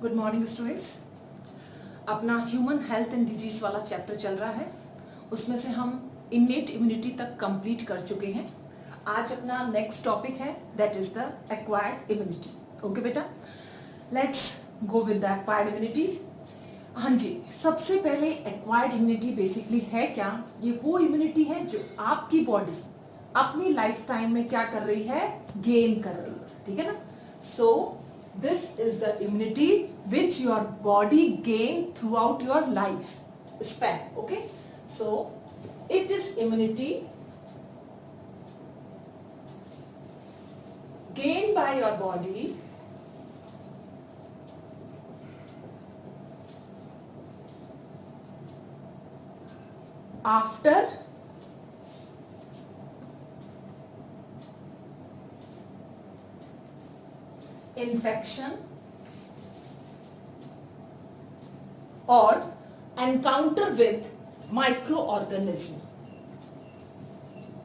Good morning students. अपना human health and disease वाला chapter चल रहा है, उसमें से हम इन्नेट इम्यूनिटी तक कंप्लीट कर चुके हैं। आज अपना नेक्स्ट टॉपिक है that is the acquired immunity. Okay बेटा, let's go with the acquired immunity. हाँ जी, सबसे पहले एक्वायर्ड इम्यूनिटी बेसिकली है क्या? ये वो इम्यूनिटी है जो आपकी बॉडी अपनी लाइफ टाइम में क्या कर रही है, गेन कर रही है। ठीक है ना? सो this is the immunity which your body gain throughout your life span. Okay, so it is immunity gained by your body after infection or encounter with microorganism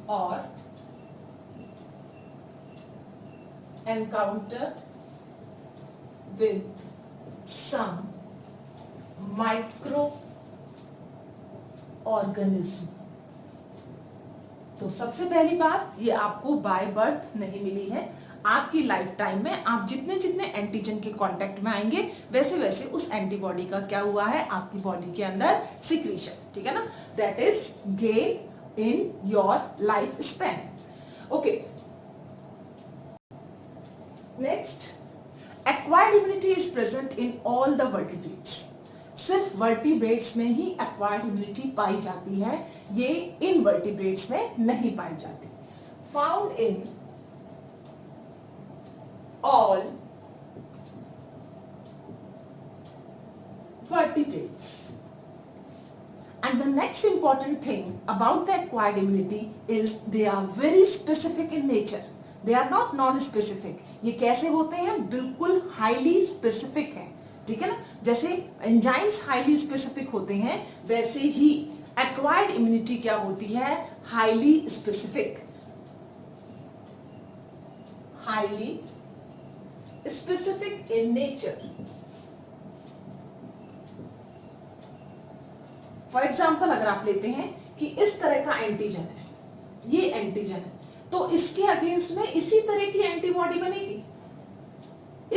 or encounter with some microorganism। तो सबसे पहली बात, ये आपको by birth नहीं मिली है। आपकी life time में आप जितने जितने एंटीजन के कांटेक्ट में आएंगे वैसे वैसे उस एंटीबॉडी का क्या हुआ है आपकी बॉडी के अंदर सिक्रीशन। ठीक है ना? That is gain in your life span. Okay, next, acquired immunity is present in all the vertebrates. सिर्फ वर्टिब्रेट्स में ही एक्वायर्ड इम्यूनिटी पाई जाती है, ये इनवर्टिब्रेट्स में नहीं पाई जाती। Found in all vertebrates. And the next important thing about the acquired immunity is they are very specific in nature. They are not non-specific. ये कैसे होते हैं? बिल्कुल highly specific है। ठीक है ना? जैसे एंजाइम्स हाईली स्पेसिफिक होते हैं, वैसे ही एक्वायर्ड इम्यूनिटी क्या होती है? Highly specific, highly specific in nature. For example, अगर आप लेते हैं कि इस तरह का एंटीजन है, ये एंटीजन है, तो इसके अगेंस्ट में इसी तरह की एंटीबॉडी बनेगी।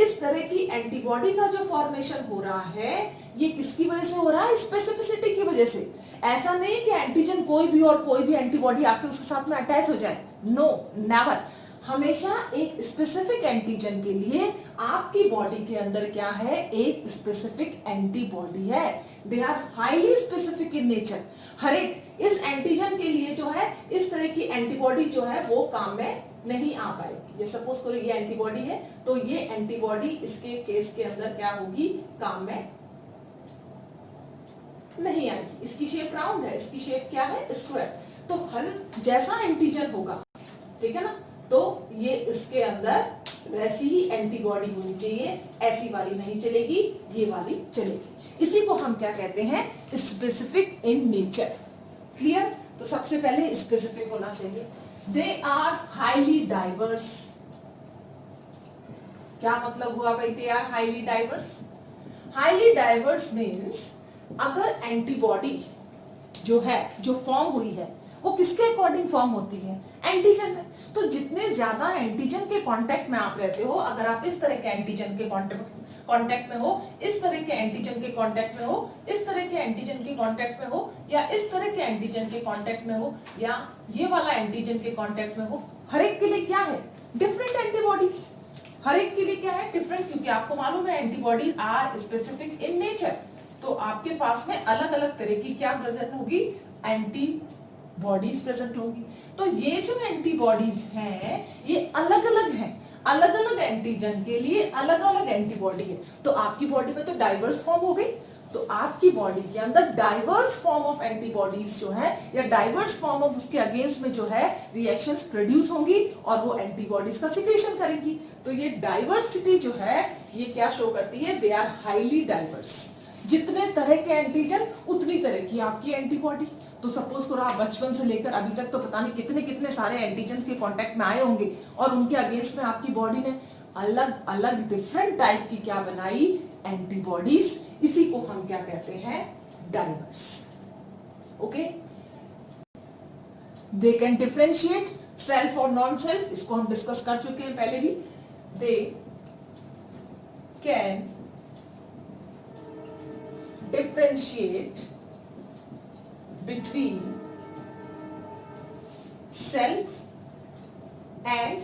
इस तरह की एंटीबॉडी का जो फॉर्मेशन हो रहा है, ये किसकी वजह से हो रहा है? स्पेसिफिसिटी की वजह से। ऐसा नहीं कि एंटीजन कोई भी और कोई भी एंटीबॉडी आके उसके साथ में अटैच हो जाए। No, never. हमेशा एक स्पेसिफिक एंटीजन के लिए आपकी बॉडी के अंदर क्या है? एक स्पेसिफिक एंटीबॉडी है। They are highly specific in nature. हर एक इस एंटीजन के लिए जो है इस तरह की एंटीबॉडी जो है वो काम में नहीं आ पाएगी। ये सपोज करो ये एंटीबॉडी है, तो ये एंटीबॉडी इसके केस के अंदर क्या होगी? काम में नहीं आएगी। इसकी शेप राउंड है, इसकी शेप क्या है? स्क्वायर। तो हर जैसा एंटीजन होगा, ठीक है ना, तो ये इसके अंदर वैसी ही एंटीबॉडी होनी चाहिए। ऐसी वाली नहीं चलेगी, ये वाली चलेगी। इसी को हम क्या कहते हैं? Specific in nature. क्लियर? तो सबसे पहले स्पेसिफिक होना चाहिए। They are highly diverse. क्या मतलब हुआ भाई? They are highly diverse. Highly diverse means अगर एंटीबॉडी जो है, जो फॉर्म हुई है, वो किसके अकॉर्डिंग फॉर्म होती है? एंटीजन में। तो जितने ज्यादा एंटीजन के कांटेक्ट में आप रहते हो, अगर आप इस तरह के एंटीजन के कांटेक्ट में हो, इस तरह के एंटीजन के कांटेक्ट में हो, इस तरह के एंटीजन के कांटेक्ट में हो, या इस तरह के एंटीजन के कांटेक्ट में हो, या ये वाला एंटीजन के कांटेक्ट में हो, हर एक के लिए क्या है? Different antibodies. हर एक के लिए क्या है? डिफरेंट। क्योंकि आपको मालूम है antibodies are specific in nature. तो आपके पास में अलग अलग तरह की क्या प्रेजेंट होगी? एंटीबॉडीज प्रेजेंट होगी। तो ये जो एंटीबॉडीज हैं, ये अलग अलग हैं। अलग अलग एंटीजन के लिए अलग अलग एंटीबॉडी है। तो आपकी बॉडी में तो डाइवर्स फॉर्म हो गई। तो आपकी बॉडी के अंदर डाइवर्स फॉर्म ऑफ एंटीबॉडीज जो है, या डाइवर्स फॉर्म ऑफ उसके अगेंस्ट में जो है रिएक्शंस प्रोड्यूस होंगी और वो एंटीबॉडीज का सिक्रेशन करेंगी। तो ये डाइवर्सिटी जो है, ये क्या शो करती है? They are highly diverse. जितने तरह के एंटीजन उतनी तरह की आपकी एंटीबॉडी। तो सपोज करो आप बचपन से लेकर अभी तक तो पता नहीं कितने कितने सारे एंटीजन के कांटेक्ट में आए होंगे और उनके अगेंस्ट में आपकी बॉडी ने अलग अलग डिफरेंट टाइप की क्या बनाई, एंटीबॉडीज। इसी को हम क्या कहते हैं, diverse. Okay, they can differentiate self और नॉन सेल्फ, इसको हम डिस्कस कर चुके हैं पहले भी। They can differentiate between self and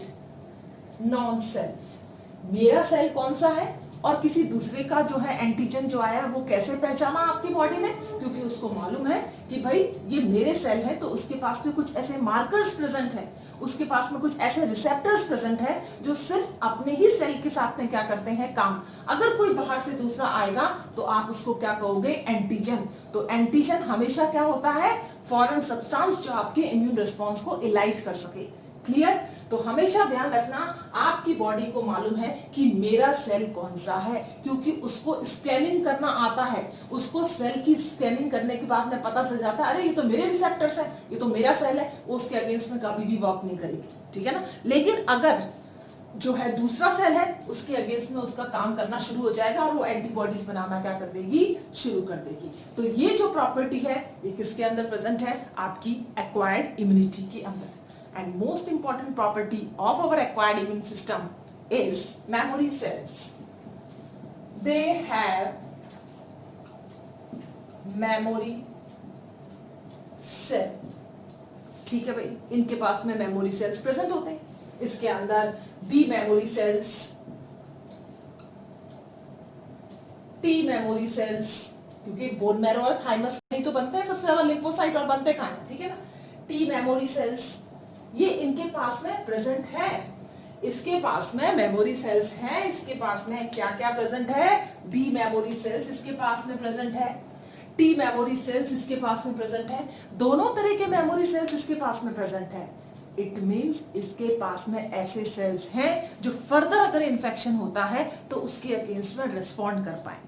non self. मेरा सेल कौन सा है और किसी दूसरे का जो है एंटीजन जो आया वो कैसे पहचाना आपकी बॉडी ने, क्योंकि उसको मालूम है कि भाई ये मेरे सेल है तो उसके पास में कुछ ऐसे मार्कर्स प्रेजेंट है, उसके पास में कुछ ऐसे रिसेप्टर्स प्रेजेंट है जो सिर्फ अपने ही सेल के साथ में क्या करते हैं, काम। अगर कोई बाहर से दूसरा आएगा तो आप उसको क्या कहोगे, एंटीजन। तो एंटीजन हमेशा क्या होता है, फॉरेन सब्सटेंस जो आपके इम्यून रिस्पॉन्स को इलाइट कर सके। क्लियर? तो हमेशा ध्यान रखना, आपकी बॉडी को मालूम है कि मेरा सेल कौन सा है, क्योंकि उसको स्कैनिंग करना आता है। उसको सेल की स्कैनिंग करने के बाद में पता चल जाता है, अरे ये तो मेरे रिसेप्टर्स है, ये तो मेरा सेल है, वो उसके अगेंस्ट में कभी भी वर्क नहीं करेगी। ठीक है ना? लेकिन अगर जो है दूसरा सेल है, उसके अगेंस्ट में उसका काम करना शुरू हो जाएगा और वो एंटीबॉडीज बनाना क्या कर देगी, शुरू कर देगी। तो ये जो प्रॉपर्टी है ये किसके अंदर प्रेजेंट है, आपकी एक्वायर्ड इम्यूनिटी के अंदर। And most important property of our acquired immune system is memory cells. They have memory cell. ठीक है भाई, इनके पास में मेमोरी सेल्स प्रेजेंट होते हैं। इसके अंदर B memory cells, T memory cells, क्योंकि बोन मैरो और थाइमस में ही तो बनते हैं सबसे ज्यादा लिम्फोसाइट, और बनते कहां हैं, ठीक है ना। टी मेमोरी सेल्स ये इनके पास में प्रेजेंट है। इसके पास में मेमोरी सेल्स हैं, इसके पास में क्या क्या प्रेजेंट है, बी मेमोरी सेल्स इसके पास में प्रेजेंट है, टी मेमोरी सेल्स इसके पास में प्रेजेंट है, दोनों तरह के मेमोरी सेल्स इसके पास में प्रेजेंट है। इट मींस इसके पास में ऐसे सेल्स हैं जो फर्दर अगर इन्फेक्शन होता है तो उसके अगेंस्ट में रिस्पॉन्ड कर पाए।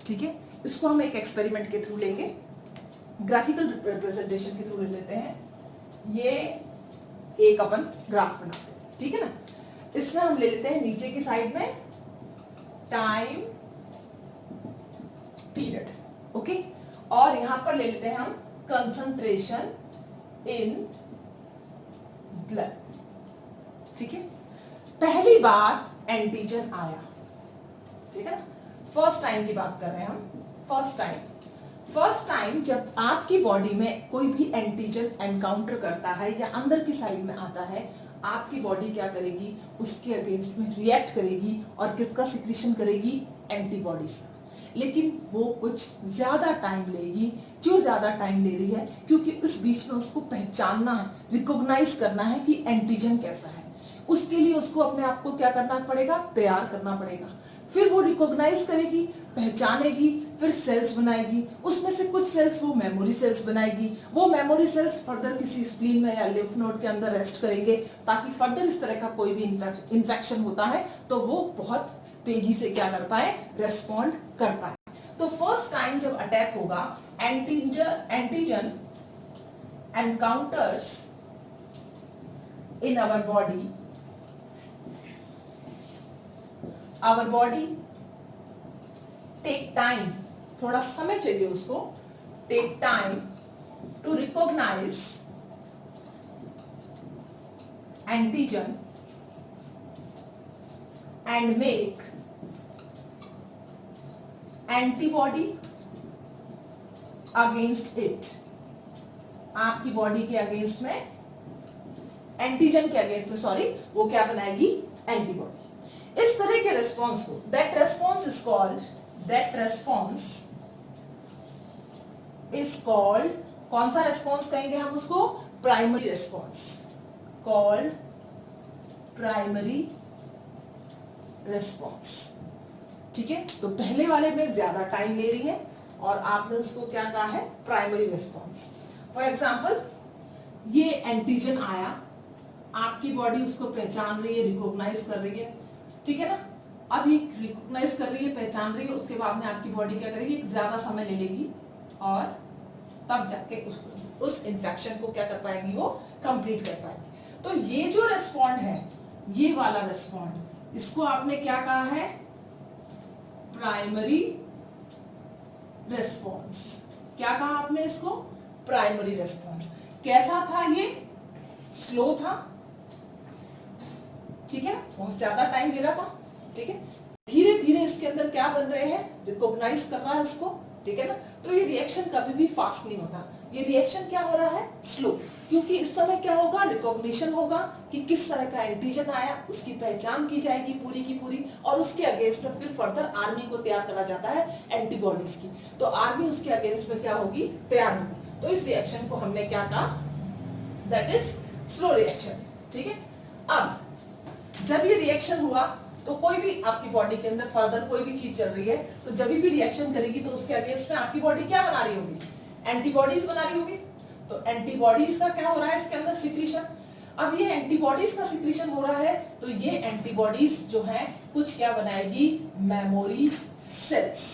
ठीक है, इसको हम एक एक्सपेरिमेंट के थ्रू लेंगे, ग्राफिकल रिप्रेजेंटेशन के थ्रू ले लेते हैं। ये एक अपन ग्राफ बनाते हैं, ठीक है ना। इसमें हम ले लेते हैं नीचे की साइड में टाइम पीरियड, ओके, और यहां पर ले लेते हैं हम कंसंट्रेशन इन ब्लड। ठीक है, पहली बार एंटीजन आया, ठीक है ना, फर्स्ट टाइम की बात कर रहे हैं हम। फर्स्ट टाइम जब आपकी बॉडी में कोई भी एंटीजन एनकाउंटर करता है या अंदर की साइड में आता है, आपकी बॉडी क्या करेगी, उसके अगेंस्ट में रिएक्ट करेगी और किसका सिक्रीशन करेगी, एंटीबॉडीज का। लेकिन वो कुछ ज्यादा टाइम लेगी। क्यों ज्यादा टाइम ले रही है, क्योंकि इस बीच में उसको पहचानना है, रिकॉग्नाइज करना है कि एंटीजन कैसा है। उसके लिए उसको अपने आप को क्या करना पड़ेगा, तैयार करना पड़ेगा। फिर वो रिकॉग्नाइज करेगी, पहचानेगी, फिर सेल्स बनाएगी, उसमें से कुछ सेल्स वो मेमोरी सेल्स बनाएगी। वो मेमोरी सेल्स फर्दर किसी स्प्लीन में या लिम्फ नोड के अंदर रेस्ट करेंगे, ताकि फर्दर इस तरह का कोई भी इन्फेक्शन होता है तो वो बहुत तेजी से क्या कर पाए, रेस्पॉन्ड कर पाए। तो फर्स्ट टाइम जब अटैक होगा, antigen encounters in our body, our body take time, थोड़ा समय चाहिए उसको, take time to recognise antigen and make antibody against it. आपकी बॉडी के अगेंस्ट में, एंटीजन के अगेंस्ट में, सॉरी, वो क्या बनाएगी, एंटीबॉडी। इस तरह के रेस्पॉन्स को, दैट रेस्पॉन्स इज कॉल्ड, कौन सा रेस्पॉन्स कहेंगे हम उसको, primary response, called primary response. ठीक है, तो पहले वाले में ज्यादा टाइम ले रही है और आपने उसको क्या कहा है, प्राइमरी रेस्पॉन्स। फॉर एग्जाम्पल, ये एंटीजन आया, आपकी बॉडी उसको पहचान रही है, रिकॉग्नाइज कर रही है, ठीक है ना। अब ये रिकॉग्नाइज कर रही है, पहचान रही है, उसके बाद में आपकी बॉडी क्या करेगी, ज्यादा समय ले लेगी और तब जाके उस इन्फेक्शन को क्या कर पाएगी, वो कंप्लीट कर पाएगी। तो ये जो रेस्पॉन्ड है, ये वाला रेस्पॉन्ड, इसको आपने क्या कहा है? Primary response. क्या कहा आपने इसको? Primary response. कैसा था ये? स्लो था, ठीक है, बहुत ज्यादा टाइम ले रहा था, ठीक है। धीरे धीरे इसके अंदर क्या बन रहे हैं? रिकॉग्नाइज कर रहा है इसको, ठीक है ना। तो ये रिएक्शन कभी भी फास्ट नहीं होता, ये रिएक्शन क्या हो रहा है? स्लो। क्योंकि इस समय क्या होगा? रिकॉग्निशन होगा कि किस तरह का एंटीजन आया, उसकी पहचान की जाएगी पूरी की पूरी, और उसके अगेंस्ट में फिर फर्दर आर्मी को तैयार करा जाता है एंटीबॉडीज की। तो आर्मी उसके अगेंस्ट में क्या होगी? तैयार होगी। तो इस रिएक्शन को हमने क्या कहा? दैट इज स्लो रिएक्शन, ठीक है। अब जब ये रिएक्शन हुआ तो कोई भी आपकी बॉडी के अंदर फर्दर कोई भी चीज चल रही है, तो जब भी रिएक्शन करेगी तो उसके अगेंस्ट में आपकी बॉडी क्या बना रही होगी? एंटीबॉडीज बना रही होगी। तो एंटीबॉडीज का क्या हो रहा है इसके अंदर? सिक्रीशन। अब ये एंटीबॉडीज का सिक्रीशन हो रहा है, तो ये एंटीबॉडीज जो है कुछ क्या बनाएगी? Memory cells.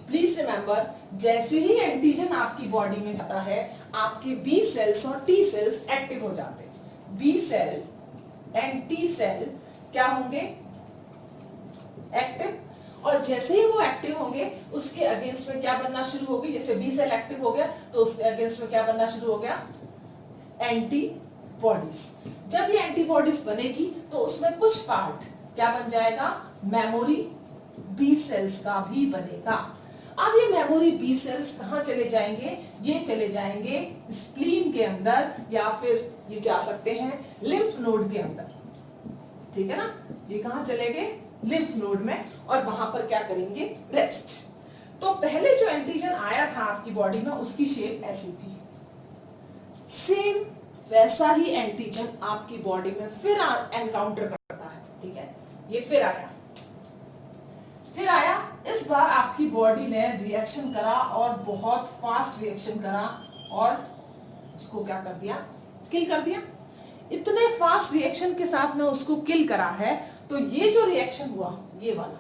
प्लीज रिमेंबर, जैसे ही एंटीजन आपकी बॉडी में जाता है, आपके बी सेल्स और टी सेल्स एक्टिव हो जाते हैं। B cell and T cell क्या होंगे? एक्टिव। और जैसे ही वो एक्टिव होंगे, उसके अगेंस्ट में क्या बनना शुरू होगी? जैसे बी सेल एक्टिव हो गया तो उसके अगेंस्ट में क्या बनना शुरू हो गया? एंटीबॉडीज। जब ये एंटीबॉडीज बनेगी तो उसमें कुछ पार्ट क्या बन जाएगा? मेमोरी बी सेल्स का भी बनेगा। अब ये मेमोरी बी सेल्स कहां चले जाएंगे? ये चले जाएंगे स्प्लीन के अंदर, या फिर ये जा सकते हैं लिम्फ नोड के अंदर, ठीक है ना। ये कहां चले गए? लिम्फ नोड में, और वहां पर क्या करेंगे? रेस्ट। तो पहले जो एंटीजन आया था आपकी बॉडी में, उसकी शेप ऐसी थी। सेम वैसा ही एंटीजन आपकी बॉडी में फिर एनकाउंटर करता है, ठीक है। ये फिर आया, इस बार आपकी बॉडी ने रिएक्शन करा और बहुत फास्ट रिएक्शन करा और उसको क्या कर दिया? किल कर दिया। इतने फास्ट रिएक्शन के साथ में उसको किल करा है, तो ये जो रिएक्शन हुआ, ये वाला,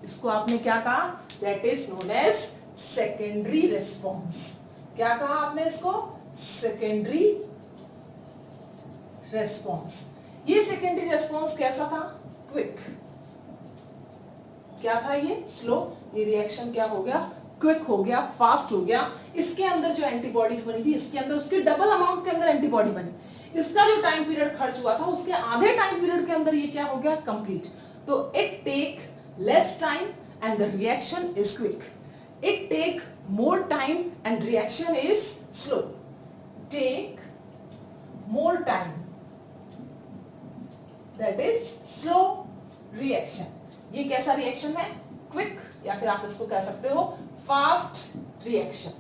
इसको आपने क्या कहा? That is known as secondary response. क्या कहा आपने इसको? Secondary response. ये सेकेंडरी रेस्पॉन्स कैसा था? क्विक। क्या था ये? स्लो। ये रिएक्शन क्या हो गया? क्विक हो गया, फास्ट हो गया। इसके अंदर जो एंटीबॉडीज बनी थी, इसके अंदर उसके डबल अमाउंट के अंदर एंटीबॉडी बनी। इसका जो टाइम पीरियड खर्च हुआ था, उसके आधे टाइम पीरियड के अंदर ये क्या हो गया? कंप्लीट। तो it take less time and the reaction is quick. It take more time and reaction is slow. Take more time, that is slow reaction. ये कैसा रिएक्शन है? क्विक, या फिर आप इसको कह सकते हो फास्ट रिएक्शन,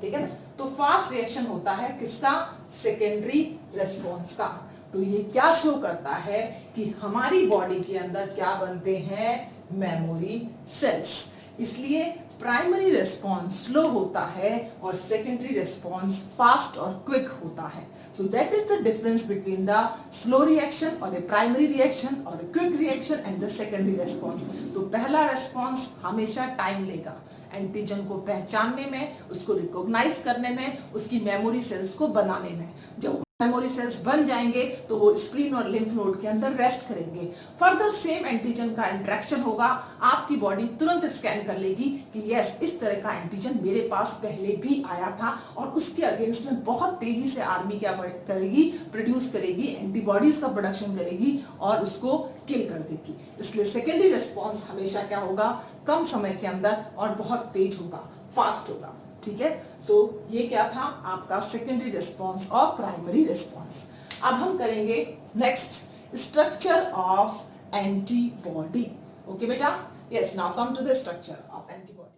ठीक है ना। तो फास्ट रिएक्शन होता है किसका? सेकेंडरी रेस्पॉन्स का। तो ये क्या शो करता है कि हमारी बॉडी के अंदर क्या बनते हैं? Memory cells. इसलिए प्राइमरी रेस्पॉन्स स्लो होता है और सेकेंडरी रेस्पॉन्स फास्ट और क्विक होता है। So that is the difference between the slow reaction और ए प्राइमरी रिएक्शन और a quick reaction and the secondary response. तो पहला रेस्पॉन्स हमेशा टाइम लेगा एंटीजन को पहचानने में, उसको रिकॉग्नाइज करने में, उसकी मेमोरी सेल्स को बनाने में। जब मेमोरी सेल्स बन जाएंगे तो वो स्प्लीन और लिम्फ नोड के अंदर रेस्ट करेंगे। फर्दर सेम एंटीजन का इंटरेक्शन होगा, आपकी बॉडी तुरंत स्कैन कर लेगी कि यस, इस तरह का एंटीजन मेरे पास पहले भी आया था, और उसके अगेंस्ट में बहुत तेजी से आर्मी क्या करेगी? प्रोड्यूस करेगी, एंटीबॉडीज का प्रोडक्शन करेगी और उसको किल कर देगी। इसलिए सेकेंडरी रेस्पॉन्स हमेशा क्या होगा? कम समय के अंदर और बहुत तेज होगा, फास्ट होगा, ठीक है। सो ये क्या था? आपका सेकेंडरी रेस्पॉन्स और प्राइमरी रेस्पॉन्स। अब हम करेंगे next, structure of antibody. Okay बेटा, yes, now come to the structure of antibody.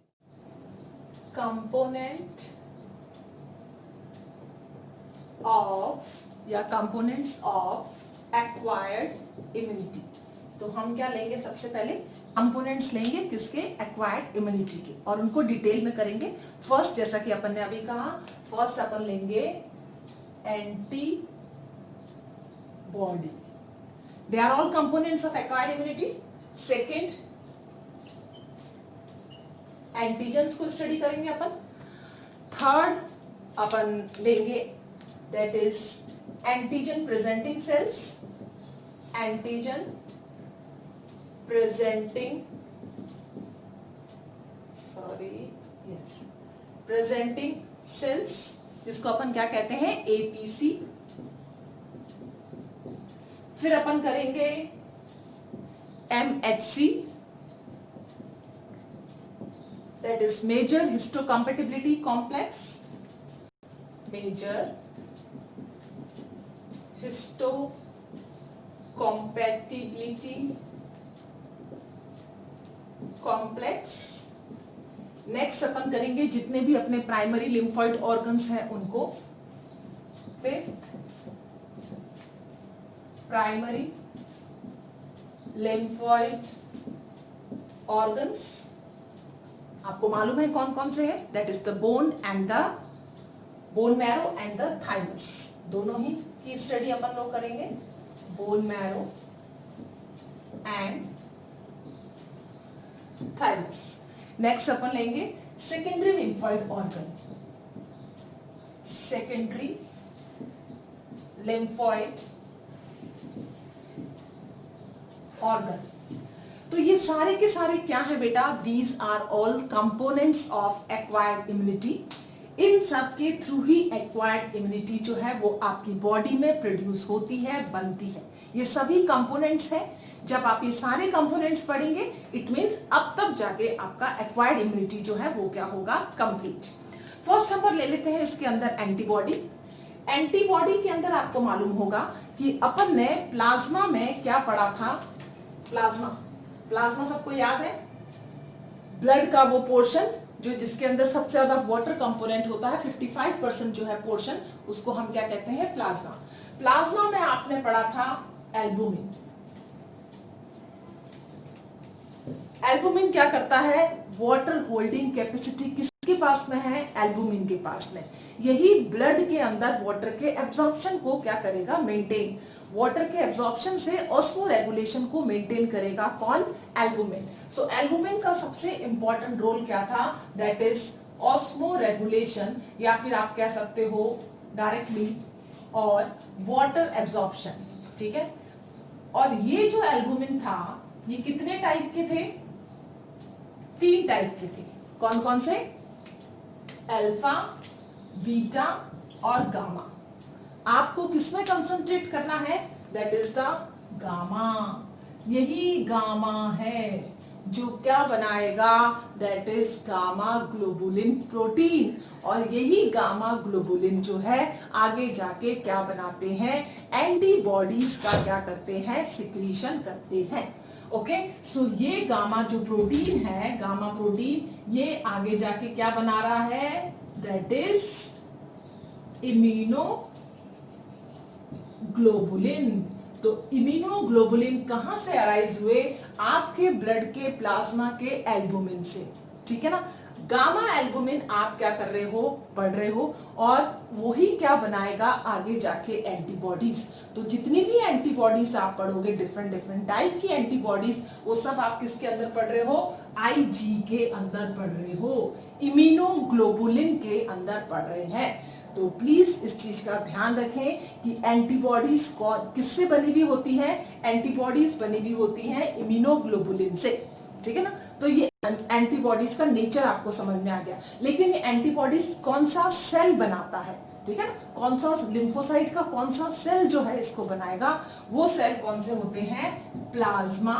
Component of या कंपोनेंट्स ऑफ एक्वायर्ड इम्यूनिटी। तो हम क्या लेंगे? सबसे पहले कंपोनेंट्स लेंगे किसके? एक्वायर्ड इम्यूनिटी के, और उनको डिटेल में करेंगे। फर्स्ट, जैसा कि अपन ने अभी कहा, फर्स्ट अपन लेंगे antibody. They are all components of acquired immunity. Second, antigens को स्टडी करेंगे अपन। थर्ड, अपन लेंगे that is antigen presenting cells. Antigen presenting presenting cells, जिसको अपन क्या कहते हैं, एपीसी। फिर अपन करेंगे MHC, that is major histocompatibility complex, major histocompatibility complex. Next अपन करेंगे जितने भी अपने प्राइमरी लिम्फोइड ऑर्गन्स हैं उनको। फिर प्राइमरी लिम्फोइड ऑर्गन्स आपको मालूम है कौन कौन से हैं, that is the bone and the bone marrow and the thymus. दोनों ही की स्टडी अपन लोग करेंगे, bone marrow and thymus. Next अपन लेंगे secondary lymphoid organ, secondary lymphoid organ. तो ये सारे के सारे क्या है बेटा, these are all components of acquired immunity. इन सब के थ्रू ही एक्वायर्ड इम्यूनिटी जो है वो आपकी बॉडी में प्रोड्यूस होती है, बनती है। ये सभी कंपोनेंट्स हैं। जब आप ये सारे कंपोनेंट्स पढ़ेंगे इट मींस अब तब जाके आपका एक्वायर्ड इम्यूनिटी जो है वो क्या होगा, कंप्लीट। फर्स्ट नंबर ले लेते हैं इसके अंदर एंटीबॉडी। एंटीबॉडी के अंदर आपको मालूम होगा कि अपन ने प्लाज्मा में क्या पढ़ा था, प्लाज्मा, प्लाज्मा सबको याद है, ब्लड का वो पोर्शन जो जिसके अंदर सबसे ज्यादा वाटर कंपोनेंट होता है, 55% जो है पोर्शन, उसको हम क्या कहते हैं, प्लाज्मा। प्लाज्मा में आपने पढ़ा था एल्बुमिन। एल्बुमिन क्या करता है, वाटर होल्डिंग कैपेसिटी किसके पास में है, एल्बुमिन के पास में। यही ब्लड के अंदर वाटर के एब्जॉर्प्शन को क्या करेगा, मेंटेन। वाटर के एब्जॉर्प्शन से ऑस्मो रेगुलेशन को मेंटेन करेगा कौन, एल्बुमिन। सो एल्बुमिन का सबसे इंपॉर्टेंट रोल क्या था, दैट इज ऑस्मो रेगुलेशन, या फिर आप कह सकते हो डायरेक्टली, और वाटर एब्जॉर्प्शन। ठीक है, और ये जो एल्बुमिन था ये कितने टाइप के थे, 3 टाइप के थे। कौन कौन से, अल्फा, बीटा और गामा। आपको किसमें कंसंट्रेट करना है, दैट इज द गामा। यही गामा है जो क्या बनाएगा, that is gamma globulin protein. और यही गामा ग्लोबुलिन जो है आगे जाके क्या बनाते हैं, एंटीबॉडीज का क्या करते हैं, सिक्रीशन करते हैं। ओके, सो ये गामा जो प्रोटीन है, गामा प्रोटीन, ये आगे जाके क्या बना रहा है, दैट इज इम्यूनोग्लोबुलिन। तो इम्यूनोग्लोबुलिन कहां से अराइज हुए, आपके ब्लड के प्लाज्मा के एल्बुमिन से। ठीक है ना, गामा एल्बुमिन आप क्या कर रहे हो, पढ़ रहे हो, और वही क्या बनाएगा आगे जाके एंटीबॉडीज। तो जितनी भी एंटीबॉडीज आप पढ़ोगे, डिफरेंट डिफरेंट टाइप की एंटीबॉडीज, वो सब आप किसके अंदर पढ़ रहे हो, आईजी के अंदर पढ़ रहे हो, इम्यूनोग्लोबुलिन के अंदर पढ़ रहे हैं। तो प्लीज इस चीज का ध्यान रखें कि एंटीबॉडीज किससे बनी हुई होती है, एंटीबॉडीज बनी हुई होती हैं इम्यूनोग्लोबुलिन से। ठीक है ना, तो ये एंटीबॉडीज का नेचर आपको समझ में आ गया। लेकिन ये एंटीबॉडीज कौन सा सेल बनाता है, ठीक है ना, कौन सा लिम्फोसाइट का कौन सा सेल जो है इसको बनाएगा, वो सेल कौन से होते हैं, plasma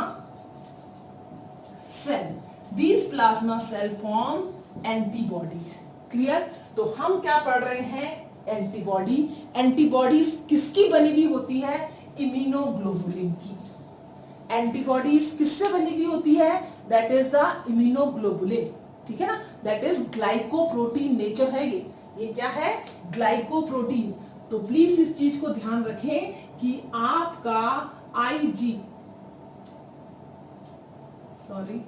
cell. These plasma cell form antibodies. Clear, तो हम क्या पढ़ रहे हैं, एंटीबॉडी। एंटीबॉडीज किसकी बनी हुई होती है, इम्यूनोग्लोबुलिन की। एंटीबॉडीज किससे बनी हुई होती है, दैट इज द इम्यूनोग्लोबुलिन। ठीक है ना, दैट इज ग्लाइकोप्रोटीन नेचर है ये क्या है, ग्लाइकोप्रोटीन। तो प्लीज इस चीज को ध्यान रखें कि आपका आईजी, सॉरी,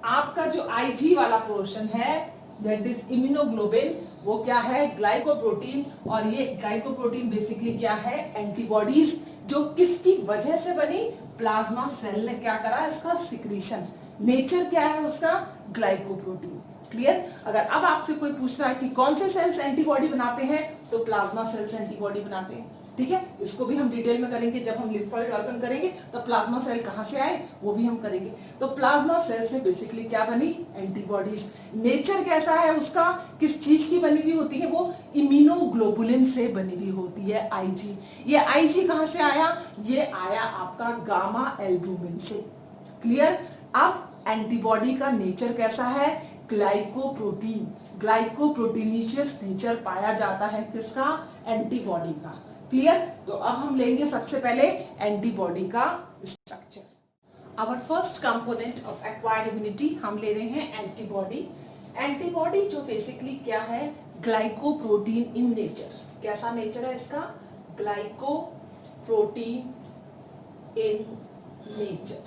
आपका जो आईजी वाला पोर्शन है दैट इज इम्यूनोग्लोबिन, वो क्या है, ग्लाइकोप्रोटीन। और ये ग्लाइकोप्रोटीन बेसिकली क्या है, एंटीबॉडीज, जो किसकी वजह से बनी, प्लाज्मा सेल ने क्या करा, इसका सिक्रीशन। नेचर क्या है उसका, ग्लाइकोप्रोटीन। क्लियर, अगर अब आपसे कोई पूछ रहा है कि कौन से सेल्स एंटीबॉडी बनाते हैं, तो प्लाज्मा सेल्स एंटीबॉडी बनाते हैं। ठीक है, इसको भी हम डिटेल में करेंगे जब हम लिम्फोइड ऑर्गन करेंगे। तो प्लाज्मा सेल कहाँ से आए वो भी हम करेंगे। तो प्लाज्मा सेल से बेसिकली क्या बनी, एंटीबॉडीज। नेचर कैसा है उसका, किस चीज की बनी हुई होती है, वो इम्यूनोग्लोबुलिन से बनी हुई होती है, आईजी। ये आईजी कहाँ से आया, ये आया आपका गामा एल्बुमिन से। क्लियर। अब एंटीबॉडी का नेचर कैसा है, ग्लाइकोप्रोटीन, ग्लाइकोप्रोटीनिशियस नेचर पाया जाता है किसका, एंटीबॉडी का। क्लियर। तो अब हम लेंगे सबसे पहले एंटीबॉडी का structure. Our first component of acquired immunity हम ले रहे हैं एंटीबॉडी। एंटीबॉडी जो बेसिकली क्या है, ग्लाइकोप्रोटीन इन नेचर। कैसा नेचर है इसका, ग्लाइकोप्रोटीन इन नेचर।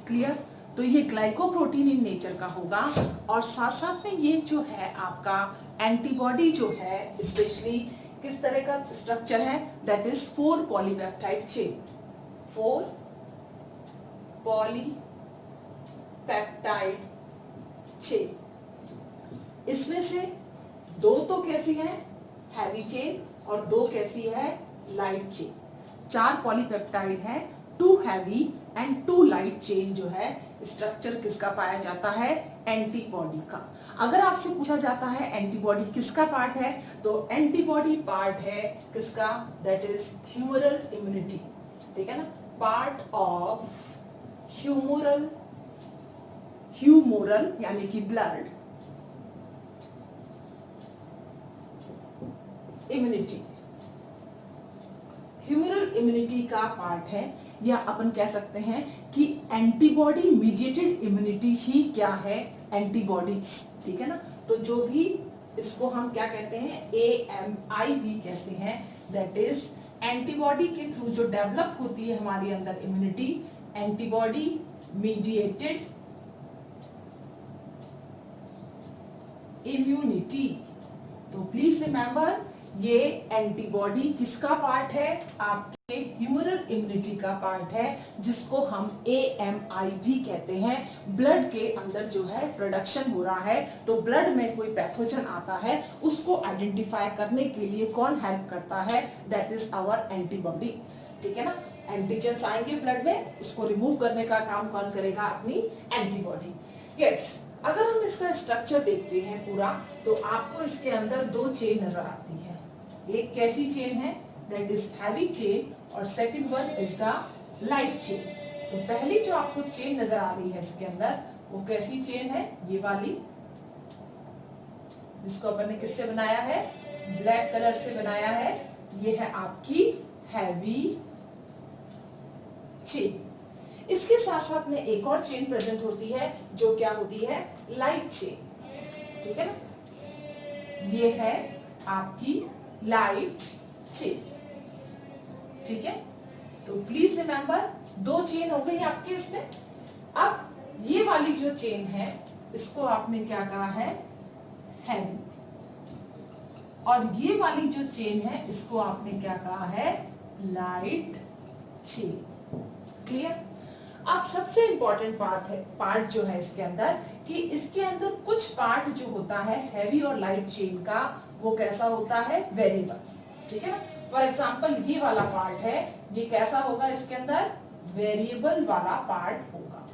क्लियर। तो ये ग्लाइकोप्रोटीन इन नेचर का होगा। और साथ साथ में ये जो है आपका एंटीबॉडी जो है स्पेशली किस तरह का स्ट्रक्चर है, that is 4 polypeptide chain. 4 polypeptide chain. इसमें से 2 तो कैसी है, हैवी चेन, और 2 कैसी है, लाइट चेन। 4 पॉलीपेप्टाइड है, 2 हैवी एंड 2 लाइट चेन जो है स्ट्रक्चर किसका पाया जाता है, एंटीबॉडी का। अगर आपसे पूछा जाता है एंटीबॉडी किसका पार्ट है, तो एंटीबॉडी पार्ट है किसका, दैट इज ह्यूमरल इम्यूनिटी। ठीक है ना, पार्ट ऑफ ह्यूमोरल यानी कि ब्लड इम्यूनिटी। ह्यूमरल इम्यूनिटी का पार्ट है, या अपन कह सकते हैं कि एंटीबॉडी मीडिएटेड इम्यूनिटी ही क्या है, एंटीबॉडीज। ठीक है ना। तो जो भी इसको हम क्या कहते हैं, AMI भी कहते हैं, दैट इज एंटीबॉडी के थ्रू जो डेवलप होती है हमारे अंदर इम्यूनिटी, एंटीबॉडी मीडिएटेड इम्यूनिटी। तो प्लीज रिमेंबर ये एंटीबॉडी किसका पार्ट है, आपके ह्यूमरल इम्यूनिटी का पार्ट है, जिसको हम AMI भी कहते हैं। ब्लड के अंदर जो है प्रोडक्शन हो रहा है, तो ब्लड में कोई पैथोजन आता है उसको आइडेंटिफाई करने के लिए कौन हेल्प करता है, दैट इज आवर एंटीबॉडी। ठीक है ना, एंटीजेंस आएंगे ब्लड में, उसको रिमूव करने का काम कौन करेगा, अपनी एंटीबॉडी। यस। अगर हम इसका स्ट्रक्चर देखते हैं पूरा, तो आपको इसके अंदर 2 चेन नजर आती है। एक कैसी चेन है, दैट इज हैवी चेन, और second one is the light chain. तो पहली जो आपको चेन नजर आ रही है इसके अंदर, वो कैसी चेन है, ये वाली, जिसको अपन ने किससे बनाया है, ब्लैक कलर से बनाया है। ये है आपकी हैवी चेन। इसके साथ साथ में एक और चेन प्रेजेंट होती है, जो क्या होती है, लाइट चेन। ठीक है ना, ये है आपकी लाइट चेन। ठीक है। तो प्लीज रिमेंबर 2 चेन हो गई आपके इसमें। अब ये वाली जो चेन है इसको आपने क्या कहा है, हैवी, और ये वाली जो चेन है इसको आपने क्या कहा है, लाइट चेन। क्लियर। अब सबसे इंपॉर्टेंट पार्ट जो है इसके अंदर, कि इसके अंदर कुछ पार्ट जो होता है हैवी और लाइट चेन का, वो कैसा होता है, वेरिएबल। ठीक है ना। फॉर एग्जांपल ये वाला पार्ट है, ये कैसा होगा, इसके अंदर वेरिएबल वाला पार्ट होगा।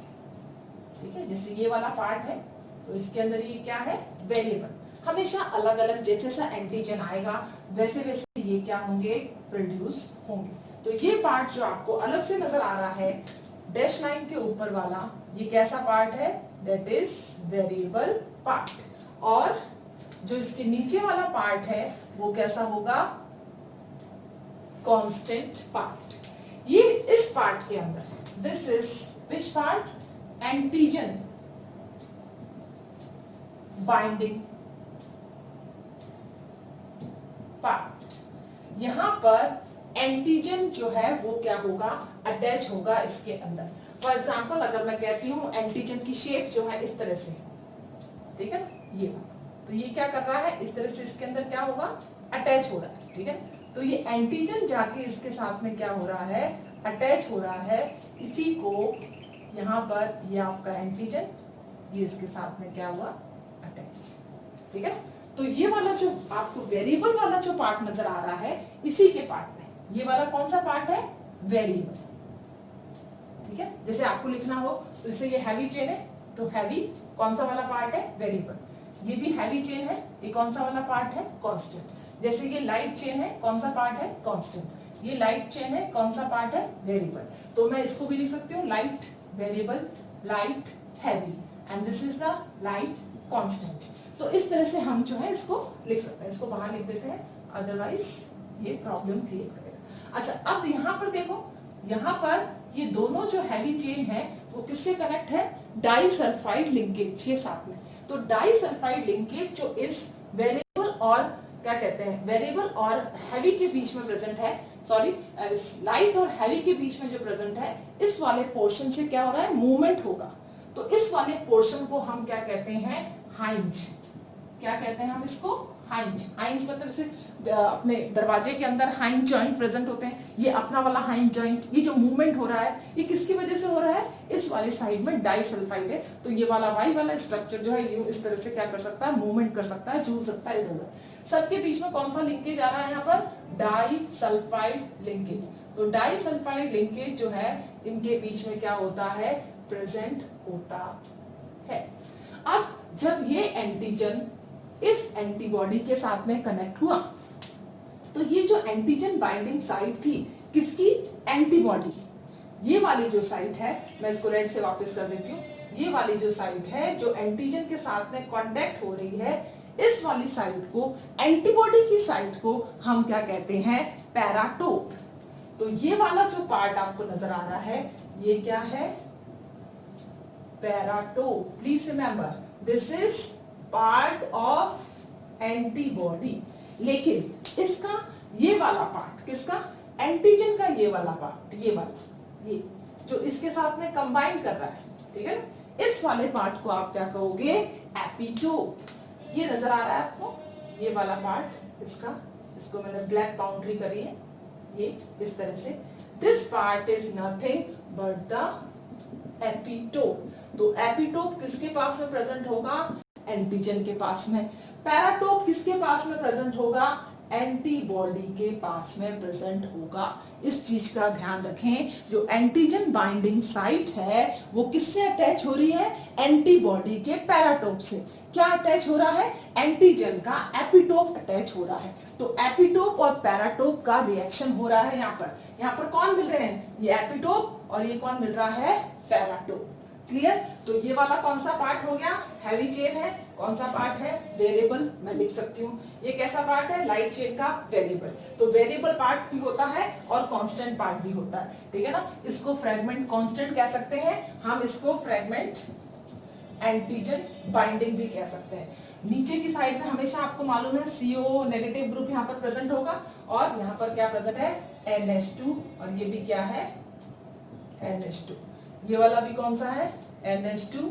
ठीक है, जैसे ये वाला पार्ट है तो इसके अंदर ये क्या है, वेरिएबल। हमेशा अलग अलग जैसे सा एंटीजन आएगा वैसे वैसे ये क्या होंगे, प्रोड्यूस होंगे। तो ये पार्ट जो आपको अलग से नजर आ रहा है डैश लाइन के ऊपर वाला, ये कैसा पार्ट है, दैट इज वेरिएबल पार्ट। और जो इसके नीचे वाला पार्ट है वो कैसा होगा, कांस्टेंट पार्ट। ये इस पार्ट के अंदर, this is which part, antigen binding part. यहां पर एंटीजन जो है वो क्या होगा, अटैच होगा इसके अंदर। फॉर एग्जाम्पल अगर मैं कहती हूँ एंटीजन की शेप जो है इस तरह से, ठीक है ना, ये तो ये क्या कर रहा है, इस तरह से इसके अंदर क्या होगा, अटैच हो रहा है। ठीक है, तो ये एंटीजन जाके इसके साथ में क्या हो रहा है, अटैच हो रहा है। इसी को यहाँ पर ये आपका एंटीजन, ये इसके साथ में क्या हुआ, अटैच। ठीक है, तो ये वाला जो आपको वेरिएबल वाला जो पार्ट नजर आ रहा है, इसी के पार्ट में ये वाला कौन सा पार्ट है? वेरिएबल। ठीक है, जैसे आपको लिखना हो तो इससे ये हैवी चेन है, तो हैवी कौन सा वाला पार्ट है? वेरिएबल। ये भी हैवी चेन है, ये कौन सा वाला पार्ट है? कांस्टेंट। जैसे ये लाइट चेन है, कौन सा पार्ट है? कांस्टेंट। ये लाइट चेन है, कौन सा पार्ट है? वेरिएबल। तो मैं इसको भी लिख सकती हूँ light variable, light heavy, and this is the light constant. तो इस तरह से हम जो है इसको लिख सकते हैं। इसको बाहर लिख देते हैं, अदरवाइज ये प्रॉब्लम क्रिएट करेगा। अच्छा, अब यहाँ पर देखो, यहाँ पर ये दोनों जो हैवी चेन है वो किससे कनेक्ट है? डाइसल्फाइड लिंकेज के साथ में। तो डाइसल्फाइड लिंकेज जो इस वेरिएबल और क्या कहते हैं, वेरिएबल और हैवी के बीच में प्रेजेंट है, सॉरी लाइट और हैवी के बीच में जो प्रेजेंट है, इस वाले पोर्शन से क्या हो रहा है? मूवमेंट होगा। तो इस वाले पोर्शन को हम क्या कहते हैं? हाइंज। क्या कहते हैं हम इसको? हाइंज। हाइंज मतलब जैसे अपने दरवाजे के अंदर हाइंज जॉइंट प्रेजेंट होते हैं, ये अपना वाला हाइंज जॉइंट, ये जो मूवमेंट हो रहा है ये किसकी वजह से हो रहा है? इस वाली साइड में डाइसल्फाइड है, तो ये वाला वाई वाला स्ट्रक्चर जो है ये इस तरह से क्या कर सकता है? मूवमेंट कर सकता है, झूल सकता है इधर। सबके बीच में कौन सा लिंकेज आ रहा है यहाँ पर? Disulphide linkage. तो डाइसल्फाइड लिंकेज जो है इनके बीच में क्या होता है? प्रेजेंट होता है। अब जब ये एंटीजन इस एंटीबॉडी के साथ में कनेक्ट हुआ, तो ये जो एंटीजन बाइंडिंग साइट थी किसकी? एंटीबॉडी की। ये वाली जो साइट है, मैं इसको रेड से वापस कर देती हूँ, ये वाली जो साइट है जो एंटीजन के साथ में कांटेक्ट हो रही है, इस वाली साइट को, एंटीबॉडी की साइट को हम क्या कहते हैं? पैराटोप। तो ये वाला जो पार्ट आपको नजर आ रहा है ये क्या है? Paratope. Please remember this is part of antibody. लेकिन इसका ये वाला पार्ट किसका? एंटीजन का ये वाला पार्ट, ये वाला, ये जो इसके साथ में कंबाइन कर रहा है, ठीक है ना, इस वाले पार्ट को आप क्या कहोगे? एपिटोप। ये नजर आ रहा है आपको, ये वाला पार्ट इसका, इसको मैंने ब्लैक बाउंड्री करी है, ये इस तरह से। This part is nothing but the epitope. तो एपिटोप किसके पास में प्रेजेंट होगा? एंटीजन के पास में। पैराटोप किसके पास में प्रेजेंट होगा? एंटीबॉडी के पास में प्रेजेंट होगा। इस चीज का ध्यान रखें, जो एंटीजन बाइंडिंग साइट है वो किससे अटैच हो रही है? एंटीबॉडी के पैराटोप से। क्या अटैच हो रहा है? एंटीजन का एपिटोप अटैच हो रहा है। तो एपिटोप और पैराटोप का रिएक्शन हो रहा है। यहाँ पर कौन मिल रहे हैं? ये एपिटोप, और ये कौन मिल रहा है? पैराटोप। क्लियर? तो ये वाला कौन सा पार्ट हो गया? हैवी चेन है। कौन सा पार्ट है? वेरिएबल। मैं लिख सकती हूँ ये कैसा पार्ट है? लाइट चेन का वेरिएबल। तो वेरिएबल पार्ट भी होता है और कांस्टेंट पार्ट भी होता है, ठीक है ना। इसको फ्रेगमेंट कांस्टेंट कह सकते हैं, हम इसको फ्रेगमेंट एंटीजन बाइंडिंग भी कह सकते हैं। नीचे की साइड में हमेशा आपको मालूम है CO नेगेटिव ग्रुप यहाँ पर प्रेजेंट होगा, और यहाँ पर क्या प्रेजेंट है? NH2, और ये भी क्या है? NH2। ये वाला भी कौन सा है? NH2,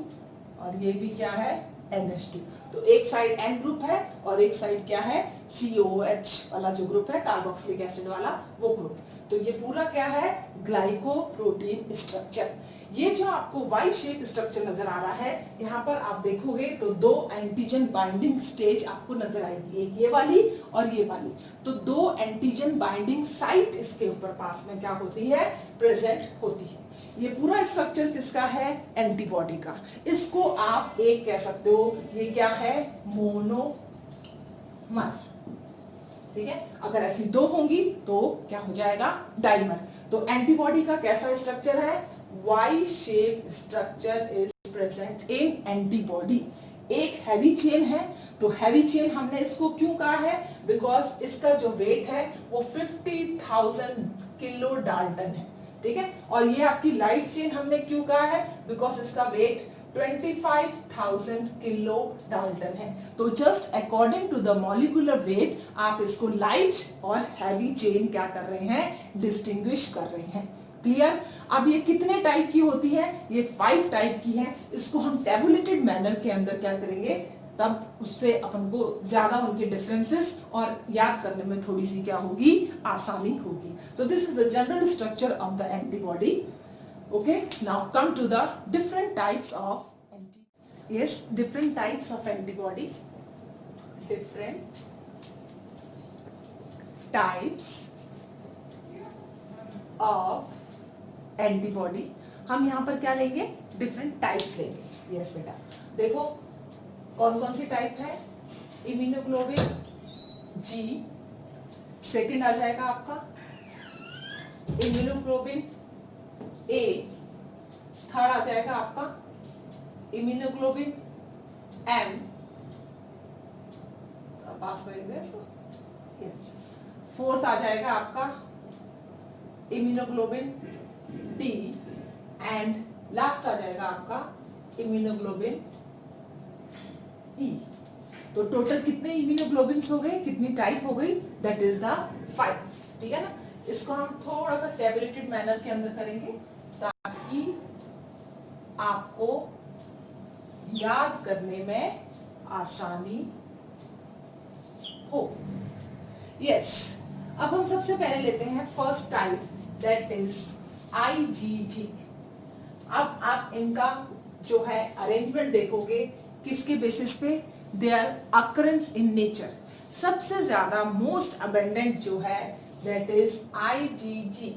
और ये भी क्या है? NH2। तो एक साइड N ग्रुप है और एक साइड क्या है? COH वाला जो ग्रुप है, कार्बोक्सिलिक एसिड वाला वो ग्रुप। तो ये पूरा क्या है? Glycoprotein structure. ये जो आपको वाई शेप स्ट्रक्चर नजर आ रहा है, यहाँ पर आप देखोगे तो दो एंटीजन बाइंडिंग स्टेज आपको नजर आएगी, एक ये वाली और ये वाली। तो दो एंटीजन बाइंडिंग साइट इसके ऊपर पास में क्या होती है? प्रेजेंट होती है। ये पूरा स्ट्रक्चर किसका है? एंटीबॉडी का। इसको आप एक कह सकते हो, ये क्या है? मोनोमर, ठीक है। अगर ऐसी दो होंगी तो क्या हो जाएगा? डाइमर। तो एंटीबॉडी का कैसा स्ट्रक्चर है? Y shape structure is present in antibody. एक हैवी चेन है, तो हैवी चेन हमने इसको क्यों कहा है? बिकॉज इसका जो वेट है वो 50,000 किलो डाल्टन है, ठीक है। और ये आपकी लाइट चेन हमने क्यों कहा है? बिकॉज इसका वेट 25,000 किलो डाल्टन है। तो just according to the molecular weight आप इसको लाइट और हैवी चेन क्या कर रहे हैं? डिस्टिंग्विश कर रहे हैं। क्लियर? अब ये कितने टाइप की होती है? ये 5 टाइप की है। इसको हम टेबुलेटेड मैनर के अंदर क्या करेंगे, तब उससे अपन को ज्यादा उनके डिफरेंसेस और याद करने में थोड़ी सी क्या होगी? आसानी होगी। So this is the general structure of the antibody. Okay, now come to the different types of different types of antibody. Different types of antibody. हम यहाँ पर क्या लेंगे, डिफरेंट टाइप्स लेंगे। यस बेटा, देखो कौन कौन सी टाइप है, इम्यूनोग्लोबिन जी, सेकंड आ जाएगा आपका इम्यूनोग्लोबिन ए, थर्ड आ जाएगा आपका इम्यूनोग्लोबिन एम, पास करेंगे इसको, यस, फोर्थ आ जाएगा आपका इम्यूनोग्लोबिन डी, एंड लास्ट आ जाएगा आपका इम्यूनोग्लोबिन ई। तो टोटल कितने इम्यूनोग्लोबिन्स हो गए, कितनी टाइप हो गई, दैट इज द 5। ठीक है ना, इसको हम थोड़ा सा टेबलेटेड मैनर के अंदर करेंगे ताकि आपको याद करने में आसानी हो। यस, अब हम सबसे पहले लेते हैं first type, that is IgG। अब आप इनका जो है अरेंजमेंट देखोगे किसके बेसिस पे, देयर अकरेंस इन नेचर। सबसे ज्यादा मोस्ट अबेंडेंट जो है दैट इज IgG,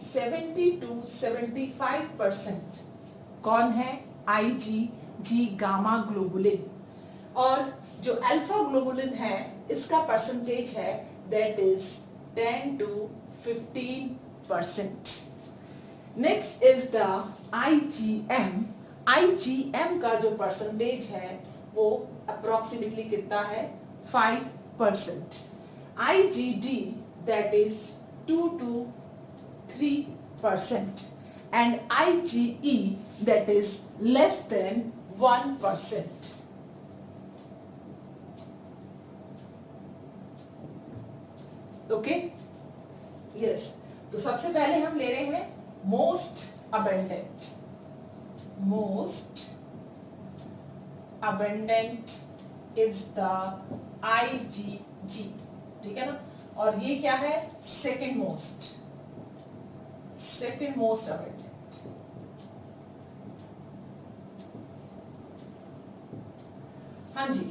70 to 75%। कौन है, IgG गामा ग्लोबुलिन। और जो अल्फा ग्लोबुलिन है इसका परसेंटेज है that is 10 to 15%। Next is the IgM। IgM का जो परसेंटेज है वो अप्रोक्सीमेटली कितना है, 5%। IgD that is 2 to 3%, and IgE that is less than 1%. Okay, yes, तो सबसे पहले हम ले रहे हैं most abundant. Most abundant is the IgG। ठीक है ना, और ये क्या है, second most, second most abundant. हाँ जी,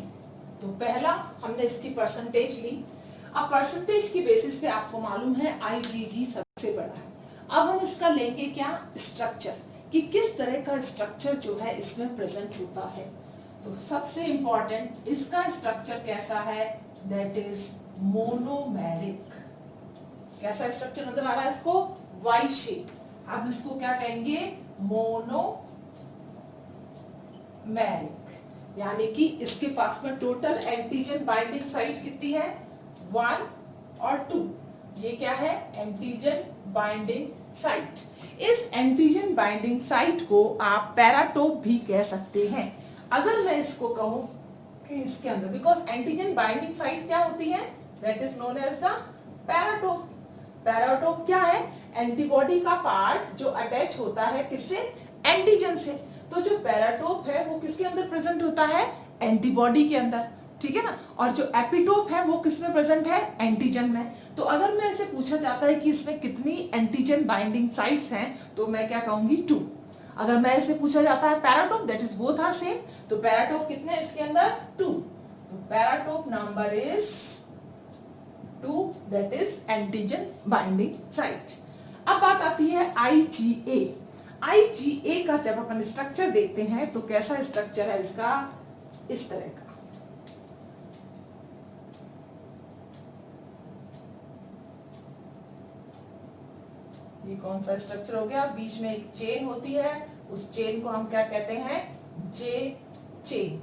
तो पहला हमने इसकी परसेंटेज ली। अब परसेंटेज की बेसिस पे आपको मालूम है IgG सबसे बड़ा है। अब हम इसका लेंगे क्या, स्ट्रक्चर, कि किस तरह का स्ट्रक्चर जो है इसमें प्रेजेंट होता है। तो सबसे इंपॉर्टेंट इसका स्ट्रक्चर कैसा है, दैट इज मोनोमेरिक। कैसा स्ट्रक्चर नजर आ रहा है इसको, वाई शेप। अब इसको क्या कहेंगे, मोनोमेरिक, यानी कि इसके पास में टोटल एंटीजन बाइंडिंग साइट कितनी है, 1 और 2। ये क्या है, एंटीजन बाइंडिंग साइट। इस एंटीजन बाइंडिंग साइट को आप पैराटोप भी कह सकते हैं। अगर मैं इसको कहूं कि इसके अंदर, बिकॉज एंटीजन बाइंडिंग साइट क्या होती है, that is known as the paratope. Paratope क्या है, एंटीबॉडी का पार्ट जो अटैच होता है किससे, एंटीजन से। तो जो पैराटोप है वो किसके अंदर प्रेजेंट होता है, एंटीबॉडी के अंदर। ठीक है ना, और जो एपिटोप है वो किसमें प्रेजेंट है, एंटीजन में। तो अगर मैं इसे पूछा जाता है कि इसमें कितनी एंटीजन बाइंडिंग साइट्स हैं, तो मैं क्या कहूंगी, 2। अगर मैं इसे पूछा जाता है paratope, that is both are same, तो पैराटोप कितने हैं इसके अंदर, 2। तो paratope number is 2, that is antigen binding site. अब बात आती है IgA। IgA का जब अपन स्ट्रक्चर देखते हैं तो कैसा स्ट्रक्चर है इसका, इस तरह का। ये कौन सा स्ट्रक्चर हो गया, बीच में एक चेन होती है, उस चेन को हम क्या कहते हैं, J चेन।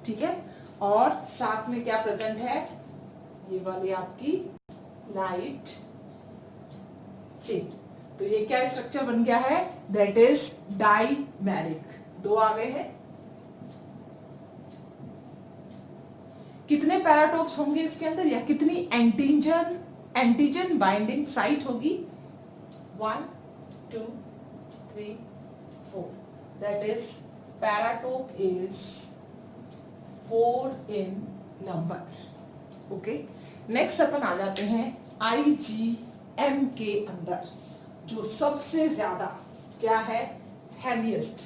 ठीक है, और साथ में क्या प्रेजेंट है, ये वाली आपकी लाइट चेन। तो ये क्या स्ट्रक्चर बन गया है, दैट इज डाइमेरिक। 2 आ गए हैं। कितने पैराटोप्स होंगे इसके अंदर, या कितनी एंटीजन बाइंडिंग साइट होगी, 1, 2, 3, 4। That is paratope is 4 in number. Okay. Next अपन आ जाते हैं IgM के अंदर, जो सबसे ज्यादा क्या है, हैवीएस्ट,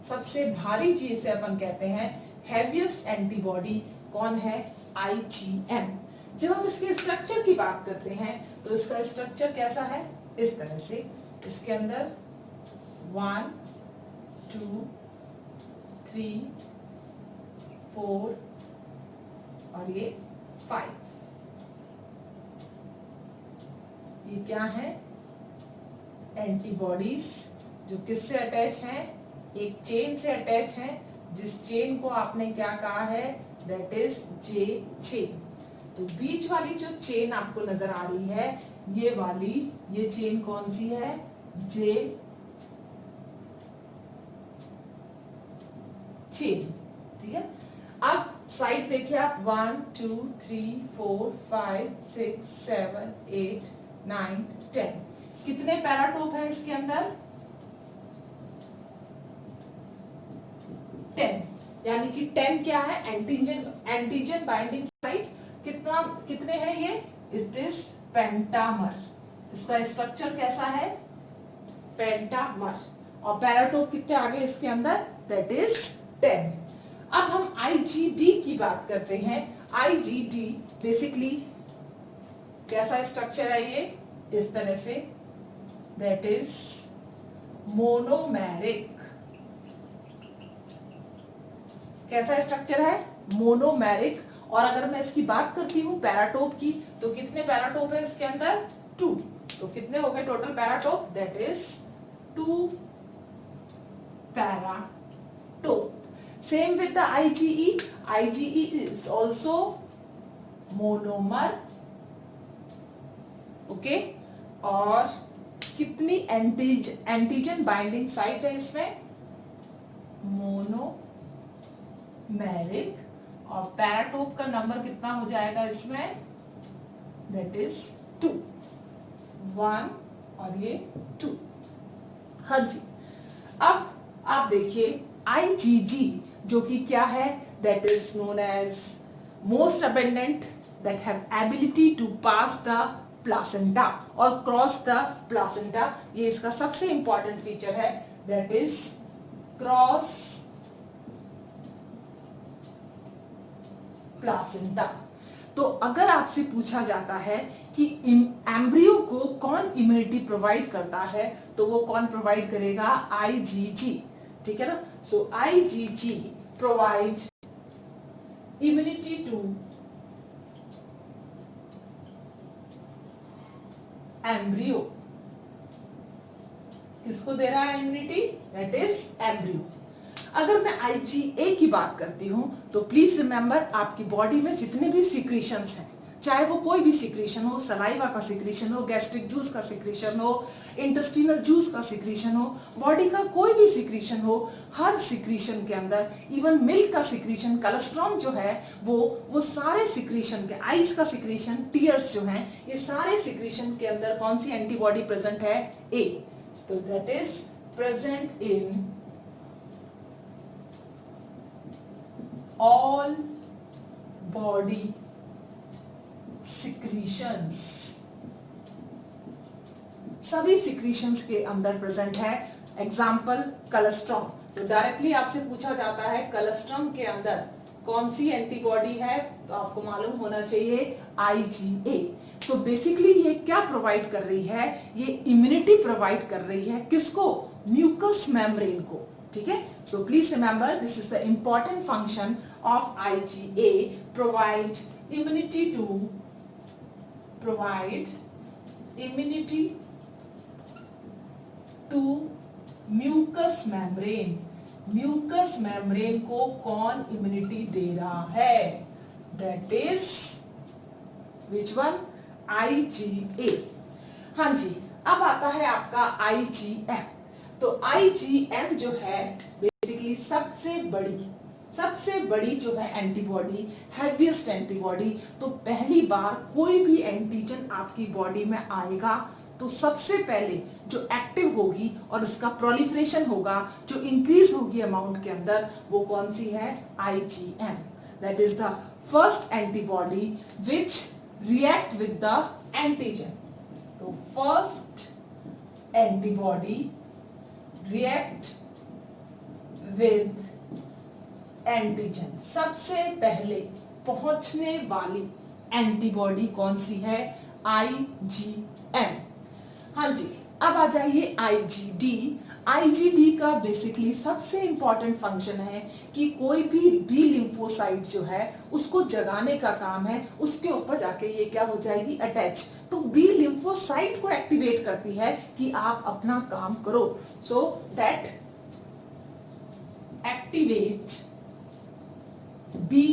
सबसे भारी चीज से अपन कहते हैं हैवीएस्ट एंटीबॉडी कौन है, IgM। जब हम इसके स्ट्रक्चर की बात करते हैं तो इसका स्ट्रक्चर कैसा है, इस तरह से इसके अंदर 1 2 3 4 और ये 5, ये क्या है? एंटीबॉडीज जो किससे अटैच हैं? एक चेन से अटैच हैं, जिस चेन को आपने क्या कहा है? That is J chain. तो बीच वाली जो चेन आपको नजर आ रही है, ये वाली, ये चेन कौन सी है? जे चेन। ठीक है, अब साइड देखिए आप, 1 2 3 4 5 6 7 8 9 10। कितने पैराटोप है इसके अंदर? 10, यानी कि 10 क्या है? Antigen binding site. कितने हैं ये? It is pentamer. इसका स्ट्रक्चर कैसा है? पेंटामर। और पैराटोप कितने आगे इसके अंदर? That is 10। अब हम आईजीडी की बात करते हैं। आईजीडी बेसिकली कैसा स्ट्रक्चर है? ये इस तरह से, दैट इज मोनोमेरिक। कैसा स्ट्रक्चर है? मोनोमेरिक। और अगर मैं इसकी बात करती हूं पैराटोप की, तो कितने पैराटोप है इसके अंदर? 2। तो कितने हो गए total paratope? That is 2 paratope. Same with the IgE. IgE is also monomer. Okay, और कितनी एंटीजन बाइंडिंग साइट है इसमें? मोनोमेरिक। और पैराटोप का नंबर कितना हो जाएगा इसमें? दैट इज 2, 1 और ये 2। हाँ जी। अब आप देखिए आईजीजी जो कि क्या है? That is known as most abundant that have ability to pass the placenta और क्रॉस द प्लासेंटा। ये इसका सबसे इंपॉर्टेंट फीचर है, दैट इज क्रॉस प्लासेंटा। तो अगर आपसे पूछा जाता है कि एम्ब्रियो को कौन इम्यूनिटी प्रोवाइड करता है, तो वो कौन प्रोवाइड करेगा? आईजीजी। ठीक है ना? So IgG provide immunity to embryo. किसको दे रहा है इम्यूनिटी? That is embryo. अगर मैं आईजीए की बात करती हूं, तो प्लीज रिमेंबर आपकी बॉडी में जितने भी सिक्रीशंस हैं, चाहे वो कोई भी सिक्रीशन हो, सलाइवा का सिक्रीशन हो, गैस्ट्रिक जूस का सिक्रीशन हो, इंटेस्टिनल जूस का सिक्रीशन हो, बॉडी का कोई भी सिक्रीशन हो, हर सिक्रीशन के अंदर, इवन मिल्क का सिक्रीशन, कोलेस्ट्रॉल जो है, वो सारे सिक्रीशन के, आइस का सिक्रीशन, टीयर्स जो हैं, ये सारे सिक्रीशन के अंदर कौन सी एंटीबॉडी प्रेजेंट है? ए। So that is present in all body secretions। सभी सिक्रीशंस के अंदर प्रेजेंट है। Example cholesterol. तो डायरेक्टली आपसे पूछा जाता है कोलेस्ट्रॉल के अंदर कौन सी एंटीबॉडी है, तो आपको मालूम होना चाहिए आईजीए। तो बेसिकली ये क्या प्रोवाइड कर रही है? ये इम्यूनिटी प्रोवाइड कर रही है। किसको? म्यूकस मेम्ब्रेन को। ठीक है, so please remember this is the important function of IgA, provide immunity to mucous membrane. Mucous membrane को कौन इम्यूनिटी दे रहा है? That is which one? IgA. हाँ जी, अब आता है आपका आईजीएम। तो आईजीएम जो है बेसिकली सबसे बड़ी जो है एंटीबॉडी, हैवीएस्ट एंटीबॉडी। तो पहली बार कोई भी एंटीजन आपकी बॉडी में आएगा तो सबसे पहले जो एक्टिव होगी और उसका प्रोलिफरेशन होगा, जो इंक्रीज होगी अमाउंट के अंदर, वो कौन सी है? IgM. That is the first antibody which react with the antigen। तो first antibody react with antigen। सबसे पहले पहुंचने वाली एंटीबॉडी कौन सी है? IgM। हाँ जी, अब आ जाइए आईजीडी। आईजीडी का बेसिकली सबसे इंपॉर्टेंट फंक्शन है कि कोई भी बी लिम्फोसाइट जो है उसको जगाने का काम है, उसके ऊपर जाके ये क्या हो जाएगी, अटैच। तो बी लिम्फोसाइट को एक्टिवेट करती है कि आप अपना काम करो। So that activate B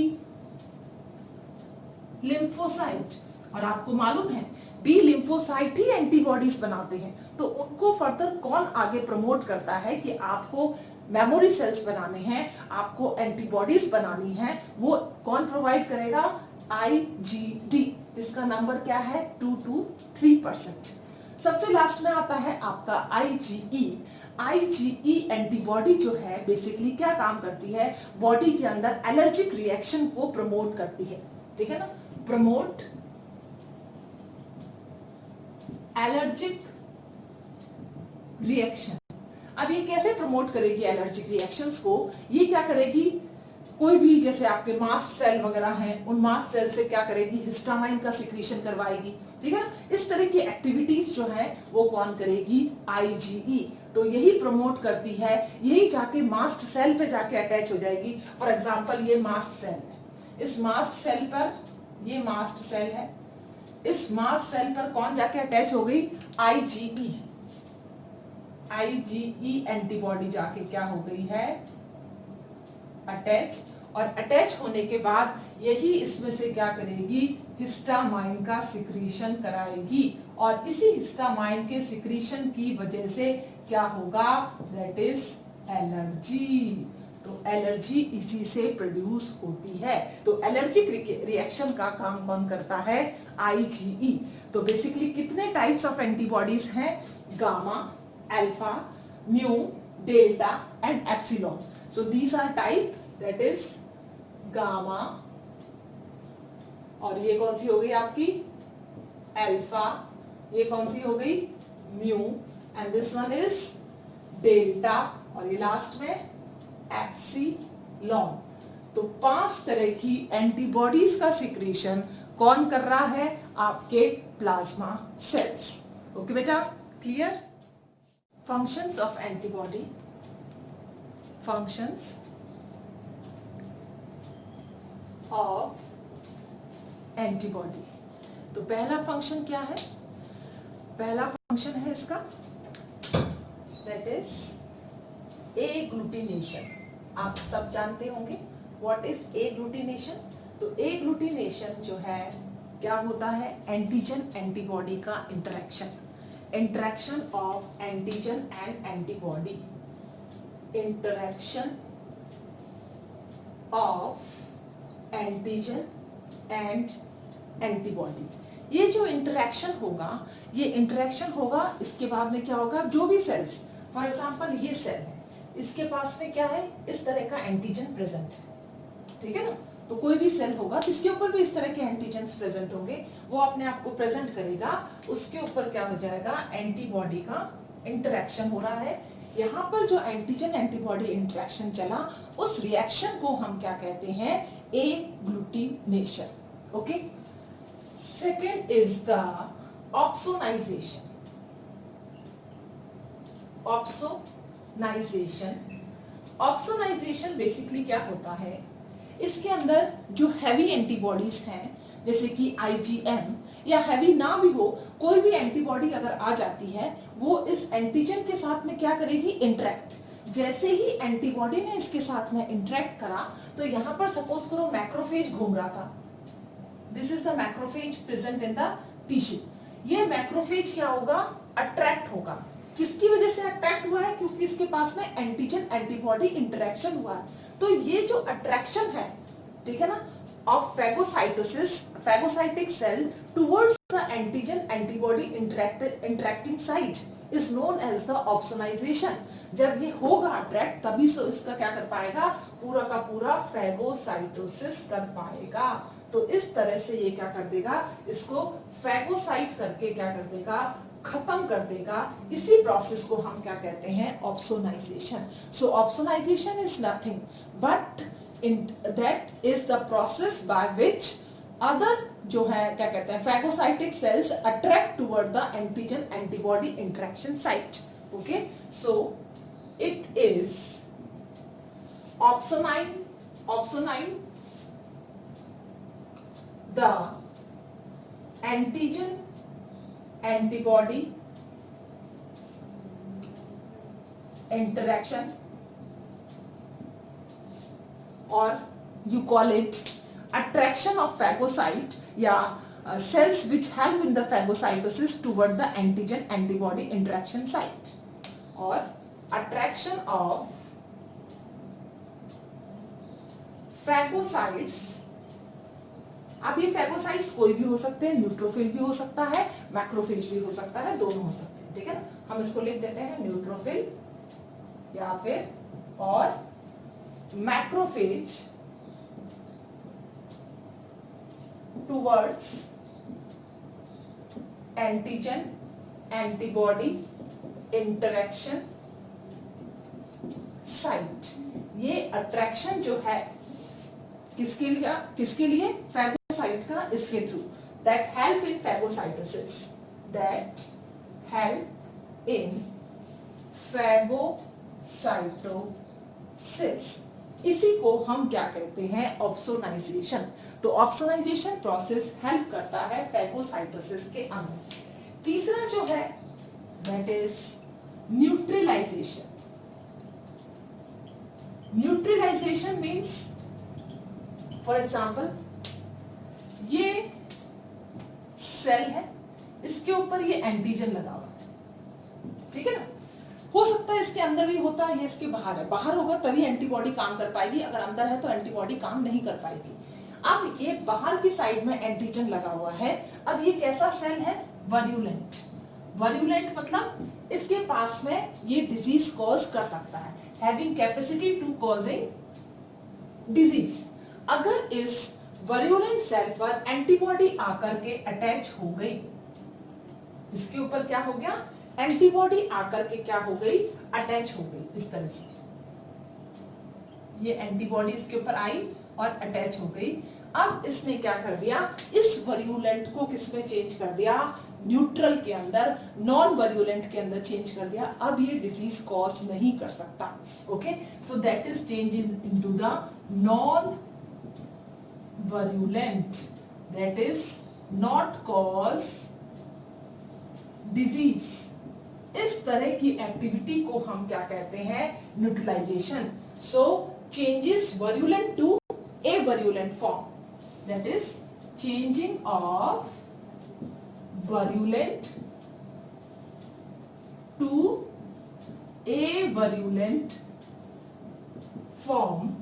lymphocyte. और आपको मालूम है बी लिम्फोसाइट ही एंटीबॉडीज बनाते हैं, तो उनको फर्दर कौन आगे प्रमोट करता है कि आपको मेमोरी सेल्स बनाने हैं, आपको एंटीबॉडीज बनानी है, वो कौन प्रोवाइड करेगा, आईजीडी, जिसका नंबर क्या है 2 to 3%। सबसे लास्ट में आता है आपका आईजीई। आईजीई एंटीबॉडी जो है बेसिकली क्या काम करती है, बॉडी के अंदर एलर्जिक रिएक्शन को प्रमोट करती है, ठीक है ना, प्रमोट एलर्जिक रिएक्शन। अब ये कैसे प्रमोट करेगी एलर्जिक रिएक्शंस को, ये क्या करेगी, कोई भी जैसे आपके मास्ट सेल वगैरह हैं, उन मास्ट सेल से क्या करेगी, हिस्टामाइन का सिक्रीशन करवाएगी, ठीक है ना। इस तरह की एक्टिविटीज जो है वो कौन करेगी, आईजीई। तो यही प्रमोट करती है, यही जाके मास्ट सेल पे जाके अटैच हो जाएगी। फॉर एग्जांपल ये मास्ट सेल है, इस मास्ट सेल पर, ये मास्ट सेल है, इस मास्ट सेल पर कौन जाके अटैच हो गई, आईजीई। आईजीई एंटीबॉडी जाके क्या हो गई है, अटैच। और अटैच होने के बाद यही इसमें से क्या करेगी, हिस्टामाइन का सिक्रीशन कराएगी। और इसी हिस्टामाइन के सिक्रीशन की वजह से क्या होगा, दैट इज एलर्जी। तो एलर्जी इसी से प्रोड्यूस होती है। तो एलर्जिक रिएक्शन का काम कौन करता है, आईजीई। तो बेसिकली कितने टाइप्स ऑफ एंटीबॉडीज हैं, gamma, alpha, mu, delta and epsilon. So these are type, that is gamma, और ये कौन सी हो गई आपकी, अल्फा, ये कौन सी हो गई, mu, and this one is delta, और ये लास्ट में एप्सिलॉन। तो 5 तरह की एंटीबॉडीज का सिक्रीशन कौन कर रहा है, आपके प्लाज्मा सेल्स। ओके बेटा, clear. Functions of antibody, functions of antibody. तो पहला फंक्शन क्या है, पहला फंक्शन है इसका, दैट इज एग्लूटिनेशन। आप सब जानते होंगे व्हाट इज एग्लूटिनेशन। तो एग्लूटिनेशन जो है क्या होता है, एंटीजन एंटीबॉडी का interaction, interaction of antigen and antibody, interaction of antigen and antibody. ये जो इंटरेक्शन होगा, ये इंटरेक्शन होगा, इसके बाद में क्या होगा, जो भी सेल्स, फॉर एग्जांपल ये सेल है, इसके पास में क्या है, इस तरह का एंटीजन प्रेजेंट है, ठीक है ना। तो कोई भी सेल होगा जिसके ऊपर भी इस तरह के एंटीजेंस प्रेजेंट होंगे, वो अपने आप को प्रेजेंट करेगा, उसके ऊपर क्या हो जाएगा, एंटीबॉडी का इंटरेक्शन हो रहा है। यहाँ पर जो एंटीजन एंटीबॉडी इंटरेक्शन चला, उस रिएक्शन को हम क्या कहते हैं, agglutination. Okay. Second is the opsonization. Opsonization basically क्या होता है, इसके अंदर जो हैवी एंटीबॉडीज हैं, जैसे कि आईजीएम, या हैवी ना भी हो, कोई भी एंटीबॉडी अगर आ जाती है, वो इस एंटीजन के साथ में क्या करेगी, इंटरेक्ट। जैसे ही एंटीबॉडी ने इसके साथ में इंटरेक्ट करा, तो यहाँ पर सपोज करो मैक्रोफेज घूम रहा था, this is the macrophage present in the tissue. ये मैक्रोफेज क्या होगा, अट्रैक्ट होगा। किसकी वजह से अट्रैक्ट हुआ है, क्योंकि इसके पास में एंटीजन एंटीबॉडी इंटरेक्शन हुआ है। तो ये जो अट्रैक्शन है, ठीक है ना, of phagocytosis, phagocytic cell towards the antigen antibody interacting site is known as the opsonization. जब ये होगा अट्रैक्ट, तभी सो इसका क्या कर पाएगा, पूरा का पूरा फैगोसाइटोसिस कर पाएगा। तो इस तरह से ये क्या कर देगा, इसको फैगोसाइट करके क्या कर देगा, खत्म कर देगा। इसी प्रोसेस को हम क्या कहते हैं, opsonization. So opsonization is nothing but that is the process by which other जो है क्या कहते हैं phagocytic cells attract toward the antigen antibody interaction site. Okay, so it is opsonine the antigen antibody interaction, or you call it attraction of phagocyte या cells which help in the phagocytosis toward the antigen antibody interaction site, or attraction of phagocytes. अब ये phagocytes कोई भी हो सकते हैं, neutrophil भी हो सकता है, मैक्रोफेज भी हो सकता है, दोनों हो सकते हैं. ठीक है ना, हम इसको लिख देते हैं न्यूट्रोफिल या फिर और macrophage towards antigen antibody interaction site. ये अट्रैक्शन जो है किसके लिए फैगोसाइट का, इसके through, that help in phagocytosis, that help in phagocytosis. इसी को हम क्या कहते हैं, ऑप्सोनाइजेशन. तो ऑप्सोनाइजेशन प्रोसेस हेल्प करता है फैगोसाइटोसिस के अंदर. तीसरा जो है that is neutralization. Neutralization means for example ये सेल है, इसके ऊपर ये एंटीजन लगा हुआ है. ठीक है ना, हो सकता है इसके अंदर भी होता है, ये इसके बाहर है. बाहर होगा तभी एंटीबॉडी काम कर पाएगी, अगर अंदर है तो एंटीबॉडी काम नहीं कर पाएगी. अब ये बाहर की साइड में एंटीजन लगा हुआ है. अब ये कैसा सेल है, वर्युलेंट. वर्युलेंट मतलब इसके पास में ये डिजीज कॉज कर सकता है, having capacity to causing disease. अगर इस वर्युलेंट सेल पर एंटीबॉडी आकर के अटैच हो गई, इसके ऊपर क्या हो गया, एंटीबॉडी आकर के क्या हो गई, अटैच हो गई. इस तरह से ये एंटीबॉडी इसके ऊपर आई और अटैच हो गई. अब इसने क्या कर दिया, इस वर्युलेंट को किसमें चेंज कर दिया, न्यूट्रल के अंदर, नॉन वर्युलेंट के अंदर चेंज कर दिया. अब ये डिजीज कॉज नहीं कर सकता. Okay, so that is change into the non virulent, that is not cause disease. इस तरह की एक्टिविटी को हम क्या कहते हैं, neutralization. So changes virulent to avirulent form, that is changing of virulent to avirulent form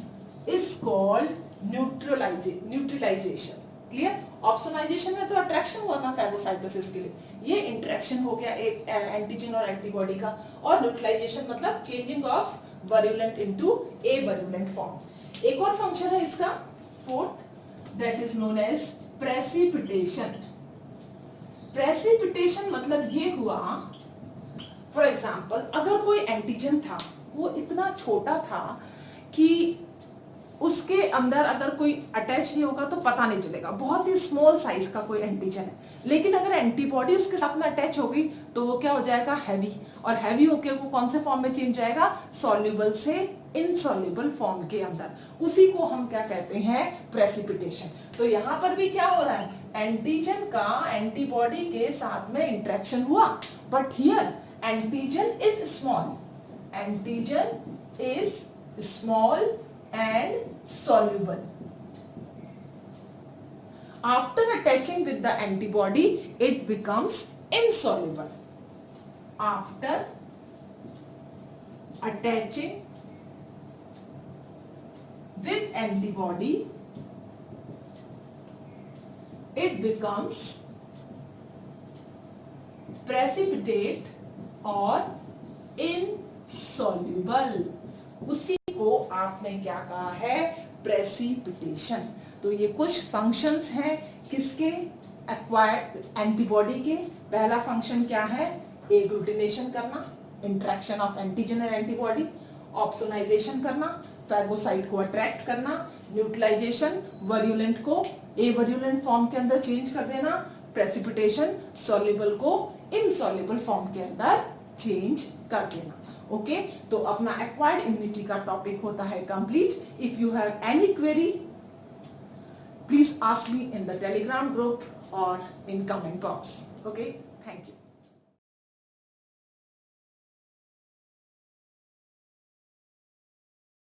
is called neutralization. Clear. Opsonization में तो अट्रैक्शन हुआ था फैगोसाइटोसिस के लिए, ये इंटरेक्शन हो गया एक एंटीजन और एंटीबॉडी का. और न्यूट्रलाइजेशन मतलब changing of virulent into avirulent form. एक और फंक्शन है इसका, fourth, that is known as precipitation. Precipitation मतलब ये हुआ, फॉर एग्जाम्पल अगर कोई एंटीजन था, वो इतना छोटा था कि उसके अंदर अगर कोई अटैच नहीं होगा तो पता नहीं चलेगा, बहुत ही स्मॉल साइज का कोई एंटीजन है. लेकिन अगर एंटीबॉडी उसके साथ में अटैच होगी तो वो क्या हो जाएगा, हैवी. और हैवी होके वो कौन से फॉर्म में चेंज जाएगा, सॉल्युबल से इनसॉल्युबल फॉर्म के अंदर. उसी को हम क्या कहते हैं, प्रेसिपिटेशन. तो यहाँ पर भी क्या हो रहा है, एंटीजन का एंटीबॉडी के साथ में इंटरेक्शन हुआ, but here antigen is small. Antigen is small and soluble. After attaching with the antibody, it becomes insoluble. After attaching with antibody, it becomes precipitate or insoluble. उसी को आपने क्या कहा है, प्रेसिपिटेशन. तो ये कुछ फंक्शंस हैं किसके, एक्वायर्ड एंटीबॉडी के. पहला फंक्शन क्या है, एग्लूटिनेशन करना, इंटरेक्शन ऑफ एंटीजन और एंटीबॉडी. ऑप्सोनाइजेशन करना, फैगोसाइट को अट्रैक्ट करना, न्यूट्रलाइजेशन वरियोलेंट को एवरियोलेंट फॉर्म के अंदर चेंज कर देना, प्रेसिपिटेशन सॉल्युबल को इनसॉल्युबल फॉर्म के अंदर चेंज कर देना। ओके, तो अपना एक्वायर्ड इम्यूनिटी का टॉपिक होता है complete. If you have any query please ask me in the Telegram group और in comment box. Okay, thank you.